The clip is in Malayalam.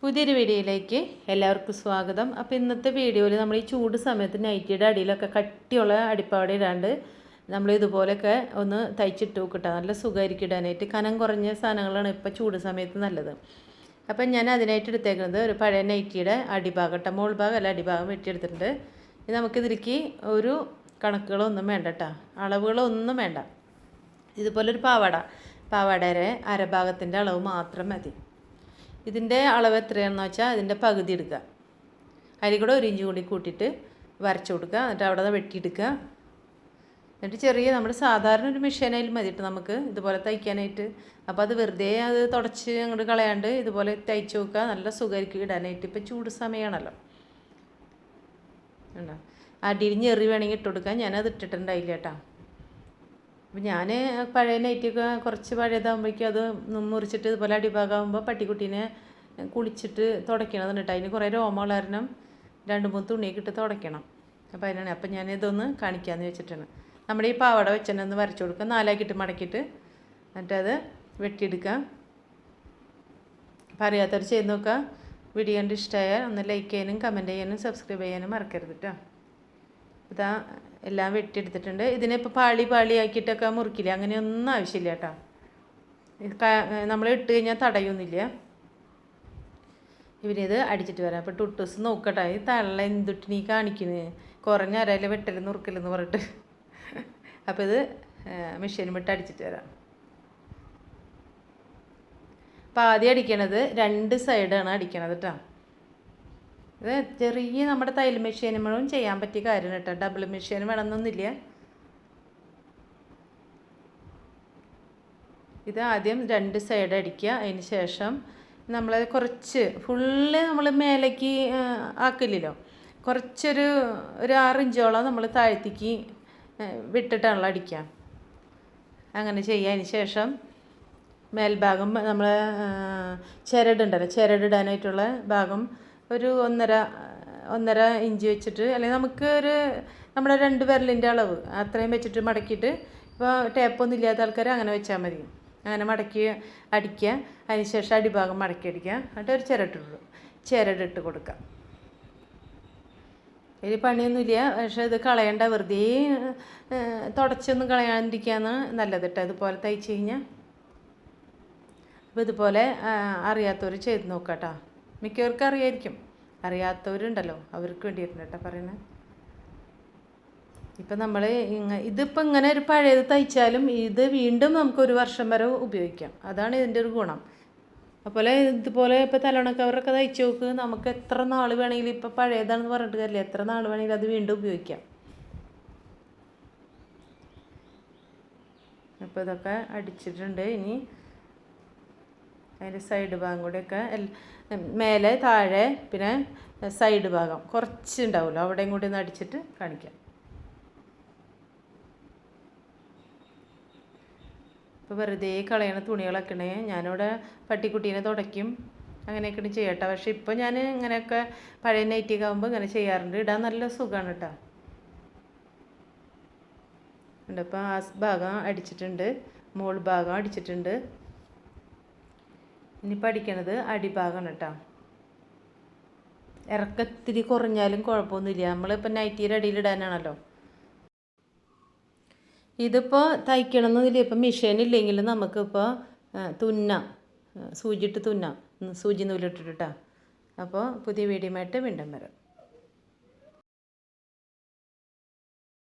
പുതിയൊരു വീഡിയോയിലേക്ക് എല്ലാവർക്കും സ്വാഗതം. അപ്പോൾ ഇന്നത്തെ വീഡിയോയിൽ നമ്മൾ ഈ ചൂട് സമയത്ത് നൈറ്റിയുടെ അടിയിലൊക്കെ കട്ടിയുള്ള അടിപ്പാവട ഇടാണ്ട് നമ്മൾ ഇതുപോലെയൊക്കെ ഒന്ന് തയ്ച്ചിട്ട് നോക്കട്ടെ. നല്ല സുഖമായിരിക്കും ഇടാനായിട്ട്. കനം കുറഞ്ഞ സാധനങ്ങളാണ് ഇപ്പോൾ ചൂട് സമയത്ത് നല്ലത്. അപ്പം ഞാൻ അതിനായിട്ട് എടുത്തേക്കുന്നത് ഒരു പഴയ നൈറ്റിയുടെ അടിഭാഗം മോൾ ഭാഗം അല്ല അടിഭാഗം വെട്ടിയെടുത്തിട്ടുണ്ട്. ഇത് നമുക്കിതിലേക്ക് ഒരു കണക്കുകളൊന്നും വേണ്ട കേട്ടോ, അളവുകളൊന്നും വേണ്ട. ഇതുപോലൊരു പാവാടയുടെ അരഭാഗത്തിൻ്റെ അളവ് മാത്രം മതി. ഇതിൻ്റെ അളവ് എത്രയാണെന്ന് വെച്ചാൽ അതിൻ്റെ പകുതി എടുക്കുക. അതിൽ കൂടെ 1 ഇഞ്ച് കൂടി കൂട്ടിയിട്ട് വരച്ചു കൊടുക്കുക. എന്നിട്ട് അവിടെ വെട്ടിയെടുക്കുക. എന്നിട്ട് ചെറിയ നമ്മൾ സാധാരണ ഒരു മെഷീനായാലും മതിയിട്ട് നമുക്ക് ഇതുപോലെ തയ്ക്കാനായിട്ട്. അപ്പോൾ അത് വെറുതെ അത് തുടച്ച് അങ്ങോട്ട് കളയാണ്ട് ഇതുപോലെ തയ്ച്ച് നോക്കുക. നല്ല സുഖമായിരിക്കും ഇടാനായിട്ട്. ഇപ്പോൾ ചൂട് സമയമാണല്ലോ. അടിയിൽ ഞെറി വേണമെങ്കിൽ ഇട്ട് കൊടുക്കാം. ഞാനത് ഇട്ടിട്ടുണ്ടായില്ല കേട്ടോ. അപ്പോൾ ഞാൻ പഴയ നൈറ്റിയൊക്കെ കുറച്ച് പഴയതാകുമ്പോഴേക്കും അത് മുറിച്ചിട്ട് ഇതുപോലെ അടിഭാഗമാകുമ്പോൾ പട്ടിക്കുട്ടീനെ കുളിച്ചിട്ട് തുടയ്ക്കണമെന്ന് കേട്ടോ. അതിന് കുറേ രോമമുള്ള കാരണം 2-3 തുണിയൊക്കെ ഇട്ട് തുടയ്ക്കണം. അപ്പോൾ അതിനാണ്. അപ്പം ഞാനിതൊന്ന് കാണിക്കാമെന്ന് വെച്ചിട്ടാണ്. നമ്മുടെ ഈ പാവാട വെച്ചെന്നെ വരച്ചു കൊടുക്കുക. 4 ആക്കിയിട്ട് മടക്കിയിട്ട് എന്നിട്ടത് വെട്ടിയെടുക്കുക. അപ്പോൾ അറിയാത്തവർ ചെയ്ത് നോക്കുക. വീഡിയോ കണ്ട് ഇഷ്ടമായാൽ ഒന്ന് ലൈക്ക് ചെയ്യാനും കമൻറ്റ് ചെയ്യാനും സബ്സ്ക്രൈബ് ചെയ്യാനും മറക്കരുത് കേട്ടോ. ഇതാ എല്ലാം വെട്ടിയെടുത്തിട്ടുണ്ട്. ഇതിനിപ്പോൾ പാളി ആക്കിയിട്ടൊക്കെ മുറിക്കില്ല, അങ്ങനെയൊന്നും ആവശ്യമില്ല കേട്ടോ. നമ്മൾ ഇട്ട് കഴിഞ്ഞാൽ തടയൊന്നുമില്ല. ഇവരിത് അടിച്ചിട്ട് വരാം. അപ്പോൾ ടുട്ടൂസ് നോക്കട്ടെ, ഈ തള്ള എന്തിട്ട് നീ കാണിക്കുന്നത്, കുറഞ്ഞ അരയിലെ വെട്ടൽ നുറുക്കലെന്ന് പറഞ്ഞിട്ട്. അപ്പോൾ ഇത് മെഷീൻ വിട്ട് അടിച്ചിട്ട് വരാം. അപ്പോൾ ആദ്യം അടിക്കണത് 2 സൈഡാണ് അടിക്കണത് കേട്ടോ. ഇത് ചെറിയ നമ്മുടെ തയ്യൽ മെഷീനുകളും ചെയ്യാൻ പറ്റിയ കാര്യമാണ് കേട്ടോ. ഡബിൾ മെഷീൻ വേണമെന്നൊന്നുമില്ല. ഇത് ആദ്യം 2 സൈഡ് അടിക്കുക. അതിന് ശേഷം നമ്മൾ കുറച്ച് ഫുള്ള് നമ്മൾ മേലേക്ക് ആക്കില്ലല്ലോ, കുറച്ചൊരു 6 ഇഞ്ചോളം നമ്മൾ താഴ്ത്തിക്ക് വിട്ടിട്ടാണല്ലോ അടിക്കുക. അങ്ങനെ ചെയ്യുക. അതിന് ശേഷം മേൽഭാഗം നമ്മൾ ചിരടുണ്ടല്ലോ, ചിരടിടാനായിട്ടുള്ള ഭാഗം ഒരു 1.5 ഇഞ്ച് വെച്ചിട്ട്, അല്ലെങ്കിൽ നമുക്ക് നമ്മുടെ 2 വിരലിൻ്റെ അളവ് അത്രയും വെച്ചിട്ട് മടക്കിയിട്ട്, ഇപ്പോൾ ടേപ്പൊന്നും ഇല്ലാത്ത ആൾക്കാർ അങ്ങനെ വെച്ചാൽ മതി. അങ്ങനെ മടക്കി അടിക്കുക. അതിന് ശേഷം അടിഭാഗം മടക്കി അടിക്കുക. എന്നിട്ട് ഒരു ചിരടിട്ട് കൊടുക്കുക. ഇതിൽ പണിയൊന്നുമില്ല, പക്ഷേ ഇത് കളയണ്ട, വെറുതെ തുടച്ചൊന്നും കളയാണ്ടിരിക്കുകയാണ് നല്ലത് കേട്ടോ. ഇതുപോലെ തയ്ച്ച് കഴിഞ്ഞാൽ. അപ്പോൾ ഇതുപോലെ അറിയാത്തവർ ചെയ്ത് നോക്കാം കേട്ടോ. മിക്കവർക്കും അറിയായിരിക്കും, അറിയാത്തവരുണ്ടല്ലോ അവർക്ക് വേണ്ടിയിട്ടുണ്ട് കേട്ടോ പറയുന്നത്. ഇപ്പം നമ്മൾ ഇതിപ്പോൾ ഇങ്ങനെ ഒരു പഴയത് തയ്ച്ചാലും ഇത് വീണ്ടും നമുക്ക് 1 വർഷം വരെ ഉപയോഗിക്കാം. അതാണ് ഇതിൻ്റെ ഒരു ഗുണം. അതുപോലെ ഇതുപോലെ ഇപ്പോൾ തലോണ കവറൊക്കെ തയ്ച്ച് നോക്ക്, നമുക്ക് എത്ര നാൾ വേണമെങ്കിലും, ഇപ്പോൾ പഴയതാണെന്ന് പറഞ്ഞിട്ട് കാര്യമില്ല, എത്ര നാൾ വേണമെങ്കിലും അത് വീണ്ടും ഉപയോഗിക്കാം. അപ്പോൾ ഇതൊക്കെ അടിച്ചിട്ടുണ്ട്. ഇനി അതിൻ്റെ സൈഡ് ഭാഗം കൂടെയൊക്കെ മേലെ താഴെ പിന്നെ സൈഡ് ഭാഗം കുറച്ച് ഉണ്ടാവുമല്ലോ, അവിടെയും കൂടി ഒന്ന് അടിച്ചിട്ട് കാണിക്കാം. ഇപ്പോൾ വെറുതെ കളയണ തുണികളൊക്കെ ഉണ്ടെങ്കിൽ ഞാനിവിടെ പട്ടിക്കുട്ടീനെ തുടയ്ക്കും, അങ്ങനെയൊക്കെ ചെയ്യട്ടെ. പക്ഷേ ഇപ്പോൾ ഞാൻ ഇങ്ങനെയൊക്കെ പഴയ നൈറ്റിയൊക്കെ ആകുമ്പോൾ ഇങ്ങനെ ചെയ്യാറുണ്ട്. ഇടാൻ നല്ല സുഖമാണ് കേട്ടോ. ഇപ്പോൾ ആ ഭാഗം അടിച്ചിട്ടുണ്ട്, മോൾ ഭാഗം അടിച്ചിട്ടുണ്ട്. ഇനിയിപ്പോൾ അടിക്കണത് അടിഭാഗമാണ് കേട്ടോ. ഇറക്കത്തിരി കുറഞ്ഞാലും കുഴപ്പമൊന്നുമില്ല, നമ്മളിപ്പോൾ നൈറ്റിയുടെ അടിയിലിടാനാണല്ലോ. ഇതിപ്പോൾ തയ്ക്കണമെന്നില്ല, ഇപ്പം മെഷീൻ ഇല്ലെങ്കിൽ നമുക്കിപ്പോൾ തുന്നാം, സൂചിയിട്ട് തുന്നാം, സൂചി നൂലിട്ടിട്ടാ. അപ്പോൾ പുതിയ വീഡിയോയുമായിട്ട് വീണ്ടും വരാം.